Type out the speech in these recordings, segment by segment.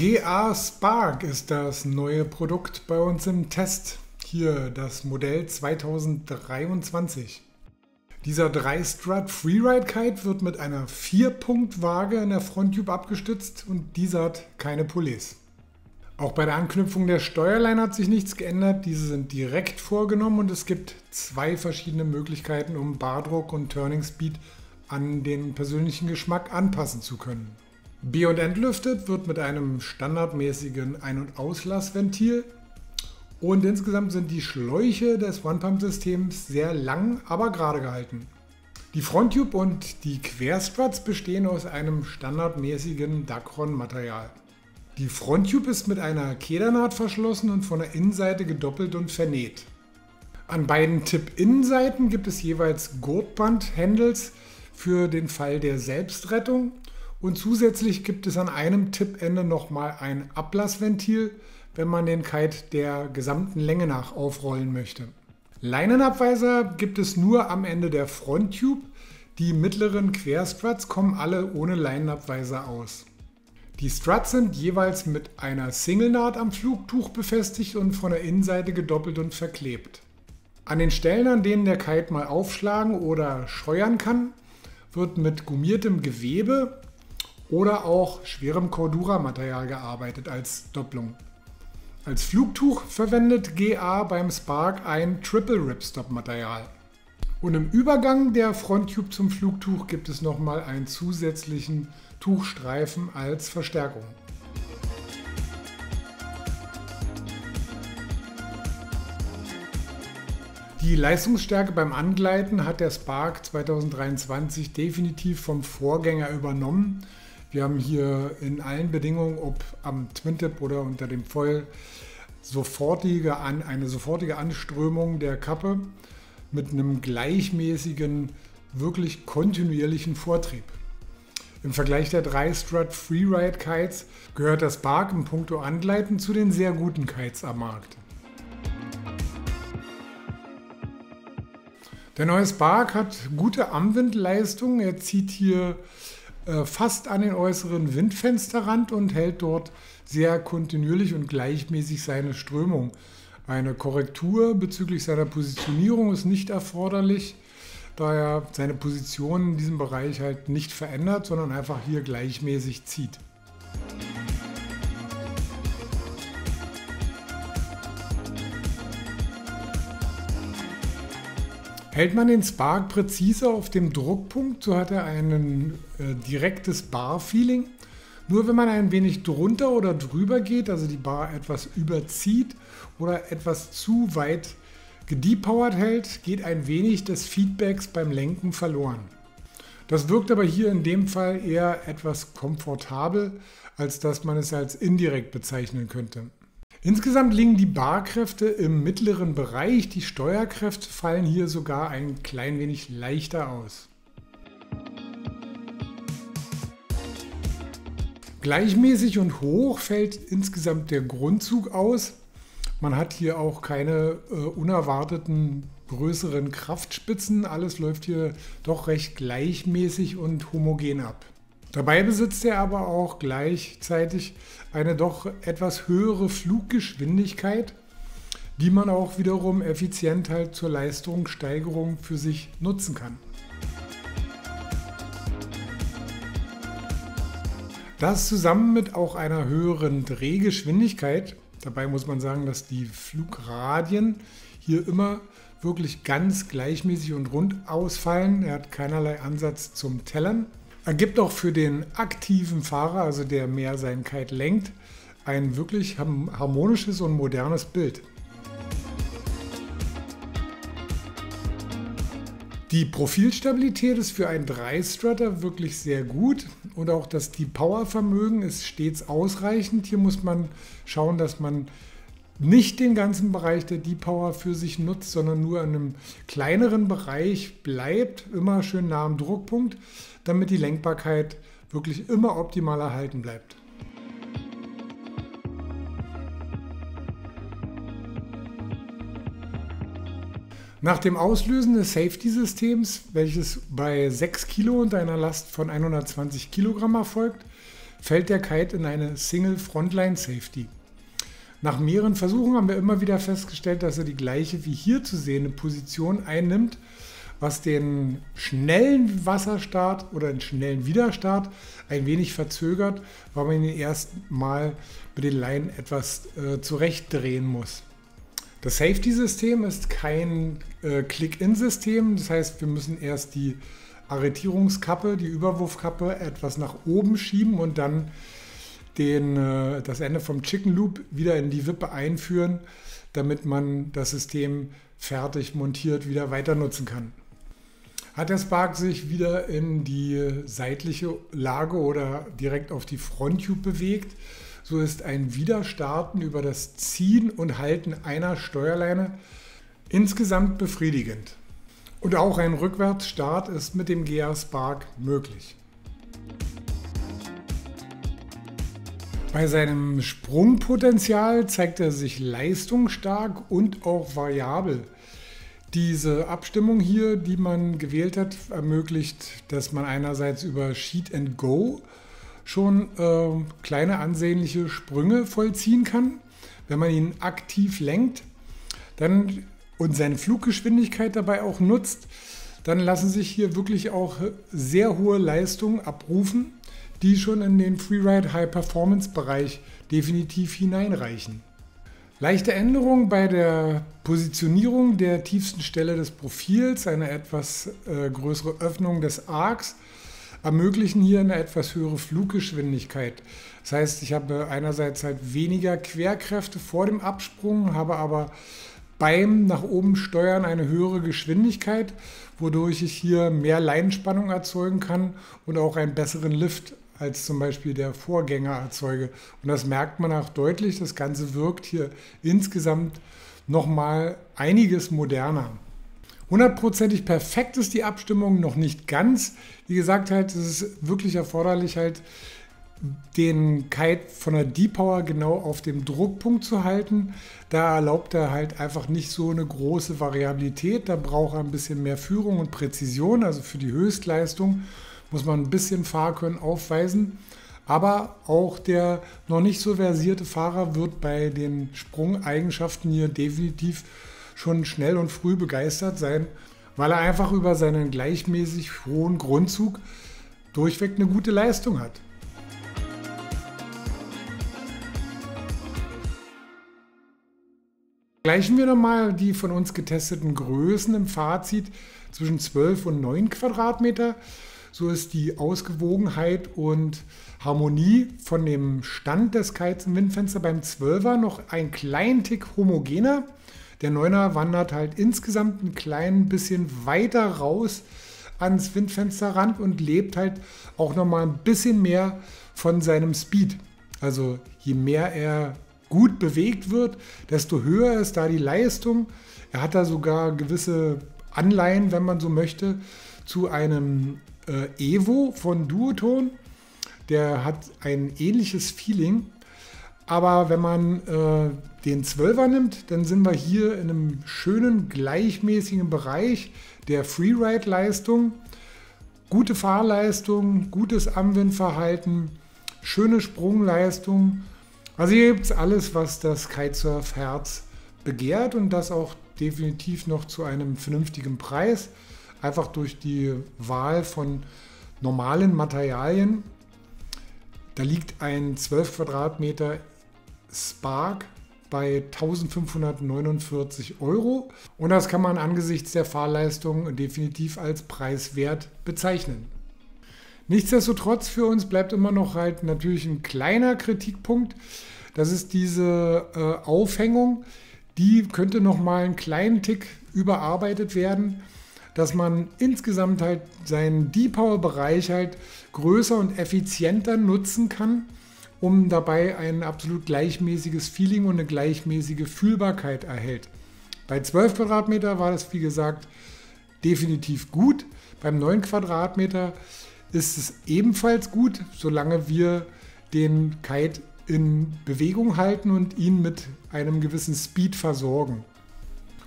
GA Spark ist das neue Produkt bei uns im Test. Hier das Modell 2023. Dieser 3-Strut Freeride Kite wird mit einer 4-Punkt-Waage in der Fronttube abgestützt und diese hat keine Poulies. Auch bei der Anknüpfung der Steuerleine hat sich nichts geändert. Diese sind direkt vorgenommen und es gibt zwei verschiedene Möglichkeiten, um Bardruck und Turning Speed an den persönlichen Geschmack anpassen zu können. Be- und entlüftet wird mit einem standardmäßigen Ein- und Auslassventil und insgesamt sind die Schläuche des One-Pump-Systems sehr lang, aber gerade gehalten. Die Fronttube und die Querstruts bestehen aus einem standardmäßigen Dacron-Material. Die Fronttube ist mit einer Kedernaht verschlossen und von der Innenseite gedoppelt und vernäht. An beiden Tip-Innenseiten gibt es jeweils Gurtband-Handles für den Fall der Selbstrettung. Und zusätzlich gibt es an einem Tippende nochmal ein Ablassventil, wenn man den Kite der gesamten Länge nach aufrollen möchte. Leinenabweiser gibt es nur am Ende der Fronttube. Die mittleren Querstruts kommen alle ohne Leinenabweiser aus. Die Struts sind jeweils mit einer Single-Naht am Flugtuch befestigt und von der Innenseite gedoppelt und verklebt. An den Stellen, an denen der Kite mal aufschlagen oder scheuern kann, wird mit gummiertem Gewebe oder auch schwerem Cordura-Material gearbeitet als Doppelung. Als Flugtuch verwendet GA beim Spark ein Triple-Ripstop-Material. Und im Übergang der Fronttube zum Flugtuch gibt es nochmal einen zusätzlichen Tuchstreifen als Verstärkung. Die Leistungsstärke beim Angleiten hat der Spark 2023 definitiv vom Vorgänger übernommen. Wir haben hier in allen Bedingungen, ob am Twin-Tip oder unter dem Foil, eine sofortige Anströmung der Kappe mit einem gleichmäßigen, wirklich kontinuierlichen Vortrieb. Im Vergleich der 3-Strut Freeride Kites gehört der Spark in puncto Angleiten zu den sehr guten Kites am Markt. Der neue Spark hat gute Anwindleistung. Er zieht hier fast an den äußeren Windfensterrand und hält dort sehr kontinuierlich und gleichmäßig seine Strömung. Eine Korrektur bezüglich seiner Positionierung ist nicht erforderlich, da er seine Position in diesem Bereich halt nicht verändert, sondern einfach hier gleichmäßig zieht. Hält man den Spark präzise auf dem Druckpunkt, so hat er ein direktes Bar-Feeling. Nur wenn man ein wenig drunter oder drüber geht, also die Bar etwas überzieht oder etwas zu weit gedepowert hält, geht ein wenig des Feedbacks beim Lenken verloren. Das wirkt aber hier in dem Fall eher etwas komfortabel, als dass man es als indirekt bezeichnen könnte. Insgesamt liegen die Barkräfte im mittleren Bereich, die Steuerkräfte fallen hier sogar ein klein wenig leichter aus. Gleichmäßig und hoch fällt insgesamt der Grundzug aus. Man hat hier auch keine unerwarteten größeren Kraftspitzen, alles läuft hier doch recht gleichmäßig und homogen ab. Dabei besitzt er aber auch gleichzeitig eine doch etwas höhere Fluggeschwindigkeit, die man auch wiederum effizient halt zur Leistungssteigerung für sich nutzen kann. Das zusammen mit auch einer höheren Drehgeschwindigkeit, dabei muss man sagen, dass die Flugradien hier immer wirklich ganz gleichmäßig und rund ausfallen. Er hat keinerlei Ansatz zum Tellern. Ergibt auch für den aktiven Fahrer, also der mehr seinen Kite lenkt, ein wirklich harmonisches und modernes Bild. Die Profilstabilität ist für einen 3-Strutter wirklich sehr gut und auch das Powervermögen ist stets ausreichend. Hier muss man schauen, dass man nicht den ganzen Bereich der Depower für sich nutzt, sondern nur in einem kleineren Bereich bleibt, immer schön nah am Druckpunkt, damit die Lenkbarkeit wirklich immer optimal erhalten bleibt. Nach dem Auslösen des Safety-Systems, welches bei 6 Kilo und einer Last von 120 Kilogramm erfolgt, fällt der Kite in eine Single Frontline Safety. Nach mehreren Versuchen haben wir immer wieder festgestellt, dass er die gleiche wie hier zu sehende Position einnimmt, was den schnellen Wasserstart oder den schnellen Widerstart ein wenig verzögert, weil man ihn erst mal mit den Leinen etwas zurechtdrehen muss. Das Safety-System ist kein Click-In-System, das heißt, wir müssen erst die Arretierungskappe, die Überwurfkappe etwas nach oben schieben und dann das Ende vom Chicken Loop wieder in die Wippe einführen, damit man das System fertig montiert wieder weiter nutzen kann. Hat der Spark sich wieder in die seitliche Lage oder direkt auf die Fronttube bewegt, so ist ein Wiederstarten über das Ziehen und Halten einer Steuerleine insgesamt befriedigend. Und auch ein Rückwärtsstart ist mit dem GR Spark möglich. Bei seinem Sprungpotenzial zeigt er sich leistungsstark und auch variabel. Diese Abstimmung hier, die man gewählt hat, ermöglicht, dass man einerseits über Sheet and Go schon kleine ansehnliche Sprünge vollziehen kann, wenn man ihn aktiv lenkt und seine Fluggeschwindigkeit dabei auch nutzt, dann lassen sich hier wirklich auch sehr hohe Leistungen abrufen, die schon in den Freeride High Performance Bereich definitiv hineinreichen. Leichte Änderungen bei der Positionierung der tiefsten Stelle des Profils, eine etwas größere Öffnung des Arcs, ermöglichen hier eine etwas höhere Fluggeschwindigkeit. Das heißt, ich habe einerseits halt weniger Querkräfte vor dem Absprung, habe aber beim nach oben steuern eine höhere Geschwindigkeit, wodurch ich hier mehr Leinenspannung erzeugen kann und auch einen besseren Lift als zum Beispiel der Vorgänger erzeuge. Und das merkt man auch deutlich, das Ganze wirkt hier insgesamt nochmal einiges moderner. 100%ig perfekt ist die Abstimmung noch nicht ganz. Wie gesagt, halt, es ist wirklich erforderlich, halt den Kite von der D-Power genau auf dem Druckpunkt zu halten. Da erlaubt er halt einfach nicht so eine große Variabilität. Da braucht er ein bisschen mehr Führung und Präzision. Also für die Höchstleistung muss man ein bisschen Fahrkönnen aufweisen. Aber auch der noch nicht so versierte Fahrer wird bei den Sprungeigenschaften hier definitiv schon schnell und früh begeistert sein, weil er einfach über seinen gleichmäßig hohen Grundzug durchweg eine gute Leistung hat. Vergleichen wir nochmal die von uns getesteten Größen im Fazit zwischen 12 und 9 Quadratmeter. So ist die Ausgewogenheit und Harmonie von dem Stand des Kites im Windfenster beim 12er noch ein kleinen Tick homogener. Der 9er wandert halt insgesamt ein klein bisschen weiter raus ans Windfensterrand und lebt halt auch nochmal ein bisschen mehr von seinem Speed. Also je mehr er gut bewegt wird, desto höher ist da die Leistung. Er hat da sogar gewisse Anleihen, wenn man so möchte, zu einem Evo von Duotone. Der hat ein ähnliches Feeling. Aber wenn man den 12er nimmt, dann sind wir hier in einem schönen, gleichmäßigen Bereich der Freeride-Leistung. Gute Fahrleistung, gutes Anwindverhalten, schöne Sprungleistung. Also hier gibt es alles, was das Kitesurf-Herz begehrt und das auch definitiv noch zu einem vernünftigen Preis. Einfach durch die Wahl von normalen Materialien. Da liegt ein 12 Quadratmeter Spark bei 1.549 € und das kann man angesichts der Fahrleistung definitiv als preiswert bezeichnen. Nichtsdestotrotz für uns bleibt immer noch halt natürlich ein kleiner Kritikpunkt. Das ist diese Aufhängung. Die könnte noch mal einen kleinen Tick überarbeitet werden, dass man insgesamt halt seinen D-Power-Bereich halt größer und effizienter nutzen kann, um dabei ein absolut gleichmäßiges Feeling und eine gleichmäßige Fühlbarkeit erhält. Bei 12 Quadratmeter war das, wie gesagt, definitiv gut. Beim 9 Quadratmeter ist es ebenfalls gut, solange wir den Kite in Bewegung halten und ihn mit einem gewissen Speed versorgen.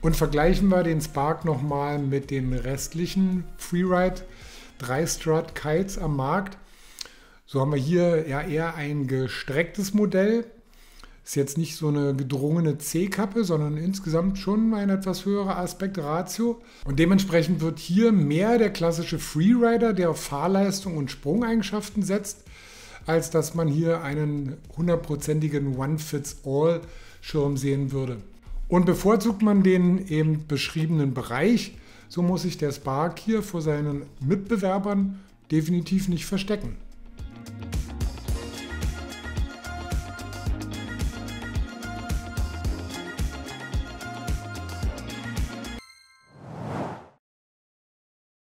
Und vergleichen wir den Spark nochmal mit den restlichen Freeride 3-Strut Kites am Markt, So haben wir hier ja eher ein gestrecktes Modell. Ist jetzt nicht so eine gedrungene C-Kappe, sondern insgesamt schon eine etwas höhere Aspektratio. Und dementsprechend wird hier mehr der klassische Freerider, der auf Fahrleistung und Sprungeigenschaften setzt, als dass man hier einen 100%igen One-Fits-All-Schirm sehen würde. Und bevorzugt man den eben beschriebenen Bereich, so muss sich der Spark hier vor seinen Mitbewerbern definitiv nicht verstecken.